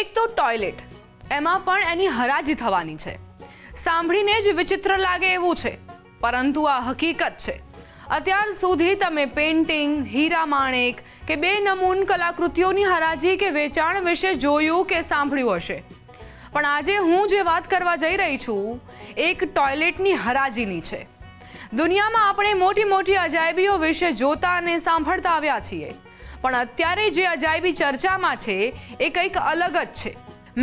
એક તો ટોયલેટ, એમાં પણ એની હરાજી થવાની છે. સાંભળીને જ વિચિત્ર લાગે એવું છે, પરંતુ આ હકીકત છે. અત્યાર સુધી તમે પેઇન્ટિંગ, હીરા માણેક કે બેનમૂન કલાકૃતિઓની હરાજી કે વેચાણ વિશે જોયું કે સાંભળ્યું હશે, પણ આજે હું જે વાત કરવા જઈ રહી છું એક ટોયલેટની હરાજીની છે. દુનિયામાં આપણે મોટી મોટી અજાયબીઓ વિશે જોતા અને સાંભળતા આવ્યા છીએ, પણ અત્યારે જે અજાયબી ચર્ચામાં છે એ કંઈક અલગ જ છે.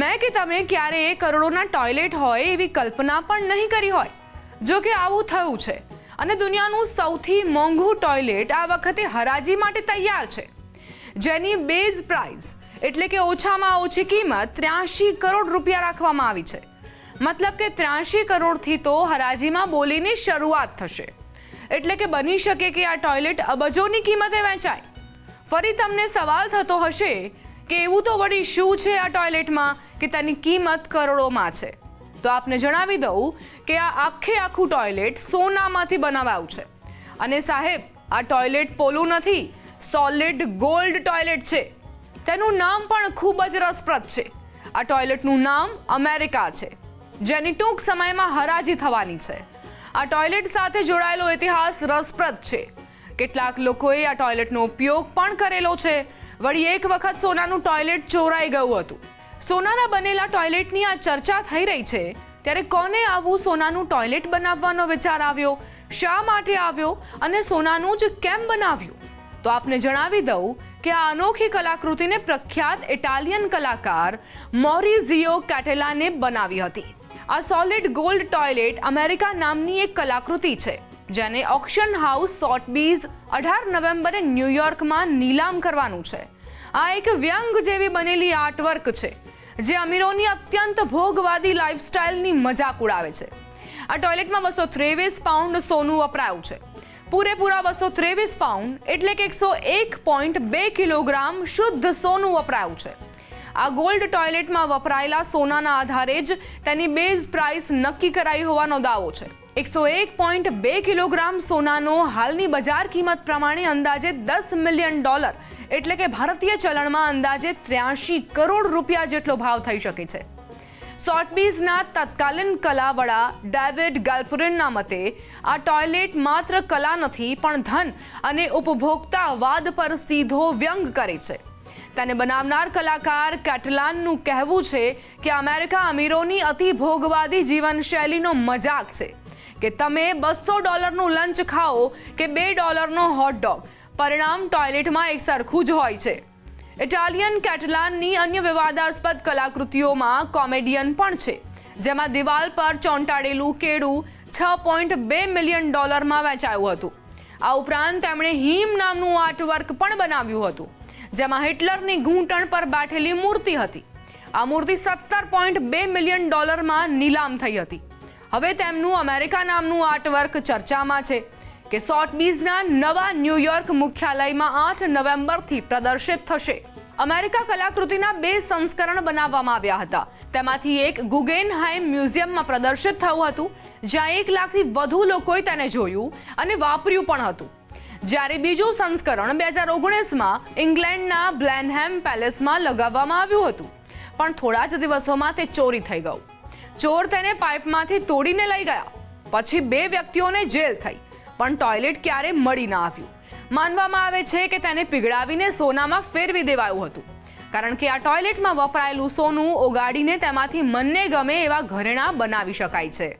મેં કે તમે ક્યારેય કરોડોના ટોયલેટ હોય એવી કલ્પના પણ નહીં કરી હોય. જો કે આવું થયું છે અને દુનિયાનું સૌથી મોંઘું ટોયલેટ આ વખતે હરાજી માટે તૈયાર છે, જેની બેઝ પ્રાઇસ એટલે કે ઓછામાં ઓછી કિંમત 83 કરોડ રૂપિયા રાખવામાં આવી છે. મતલબ કે 83 કરોડથી તો હરાજીમાં બોલીની શરૂઆત થશે. એટલે કે બની શકે કે આ ટોયલેટ અબજોની કિંમતે વેચાય. ફરી તમને સવાલ થતો હશે કે એવું તો વળી શું છે આ ટોયલેટમાં કે તેની કિંમત કરોડોમાં છે? તો આપને જણાવી દઉં કે આ આખું ટોયલેટ સોનામાંથી બનાવાયું છે. અને સાહેબ, આ ટોયલેટ પોલું નથી, સોલિડ ગોલ્ડ ટોયલેટ છે. તેનું નામ પણ ખૂબ જ રસપ્રદ છે. આ ટોયલેટનું નામ અમેરિકા છે, જેની ટૂંક સમયમાં હરાજી થવાની છે. આ ટોયલેટ સાથે જોડાયેલો ઇતિહાસ રસપ્રદ છે. કેટલાક લોકોએ આ ટોયલેટનો ઉપયોગ પણ કરેલો છે. વળી એક વખત સોનાનું ટોયલેટ ચોરાઈ ગયું હતું. સોનાના બનેલા ટોયલેટની આ ચર્ચા થઈ રહી છે, ત્યારે કોને આવું સોનાનું ટોયલેટ બનાવવાનો વિચાર આવ્યો, શા માટે આવ્યો અને સોનાનું જ કેમ બનાવ્યું? તો આપને જણાવી દઉં કે આ અનોખી કલાકૃતિને પ્રખ્યાત ઇટાલિયન કલાકાર મોરિઝિયો કેટેલાને બનાવી હતી. આ સોલિડ ગોલ્ડ ટોયલેટ અમેરિકા નામની એક કલાકૃતિ છે, જેને ઓક્શન હાઉસ સોથબીઝ 18 નવેમ્બરે ન્યૂયોર્કમાં નીલામ કરવાનું છે. આ એક વ્યંગ જેવી બનેલી આર્ટવર્ક છે, જે અમીરોની અત્યંત ભોગવાદી લાઇફસ્ટાઇલની મજાક ઉડાવે છે. આ ટોયલેટમાં 223 પાઉન્ડ સોનું વપરાયું છે. પૂરેપૂરા 223 પાઉન્ડ એટલે કે 101.2 કિલોગ્રામ શુદ્ધ સોનું વપરાયું છે. આ ગોલ્ડ ટોયલેટમાં વપરાયેલા સોનાના આધારે જ તેની બેઝ પ્રાઇસ નક્કી કરાઈ હોવાનો દાવો છે. 101.2 કિલોગ્રામ સોનાનો હાલની બજાર કિંમત પ્રમાણે અંદાજે $10 મિલિયન એટલે કે ભારતીય ચલણમાં અંદાજે 83 કરોડ રૂપિયા જેટલો ભાવ થઈ શકે છે. સોથબીઝના તત્કાલીન કલાવડા ડેવિડ ગેલ્પરિનના મતે આ ટોયલેટ માત્ર કલા નથી, પણ ધન અને ઉપભોક્તાવાદ પર સીધો વ્યંગ કરે છે. તેને બનાવનાર કલાકાર કેટલાનનું કહેવું છે કે અમેરિકા અમીરોની અતિ ભોગવાદી જીવનશૈલીનો મજાક છે કે તમે $200નું લંચ ખાઓ કે $2નો હોટડોગ, પરિણામ ટોયલેટમાં એક સરખું જ હોય છે. ઇટાલિયન કેટલાનની અન્ય વિવાદાસ્પદ કલાકૃતિઓમાં કોમેડિયન પણ છે, જેમાં દિવાલ પર ચોંટાડેલું કેળું $6.2 મિલિયન વેચાયું હતું. આ ઉપરાંત તેમણે હિમ નામનું આર્ટવર્ક પણ બનાવ્યું હતું, જેમાં હિટલરની ઘૂંટણ પર બેઠેલી મૂર્તિ હતી. આ મૂર્તિ $17.2 મિલિયન નીલામ થઈ હતી. હવે તેમનું અમેરિકા નામનું આર્ટવર્ક ચર્ચામાં છે કે સોથબીઝના નવા ન્યૂયોર્ક મુખ્યાલયમાં 8 નવેમ્બરથી પ્રદર્શિત થશે. અમેરિકા કલાકૃતિના 2 સંસ્કરણ બનાવવામાં આવ્યા હતા. તેમાંથી એક ગુગેનહાઇમ મ્યુઝિયમમાં પ્રદર્શિત થયું હતું, જ્યાં 1 લાખથી વધુ લોકોએ તેને જોયું અને વાપર્યું પણ હતું. જ્યારે બીજું સંસ્કરણ 2019માં ઇંગ્લેન્ડના બ્લેનહેમ પેલેસમાં લગાવવામાં આવ્યું હતું, પણ થોડા જ દિવસોમાં તે ચોરી થઈ ગયું. ચોર તેને પાઇપમાંથી તોડીને લઈ ગયા. પછી 2 વ્યક્તિઓને જેલ થઈ, પણ ટોયલેટ ક્યારે મળી ન આવ્યું. માનવામાં આવે છે કે તેને પીગળાવીને સોનામાં ફેરવી દેવાયું હતું, કારણ કે આ ટોયલેટમાં વપરાયેલું સોનું ઓગાડીને તેમાંથી મનને ગમે એવા ઘરેણાં બનાવી શકાય છે.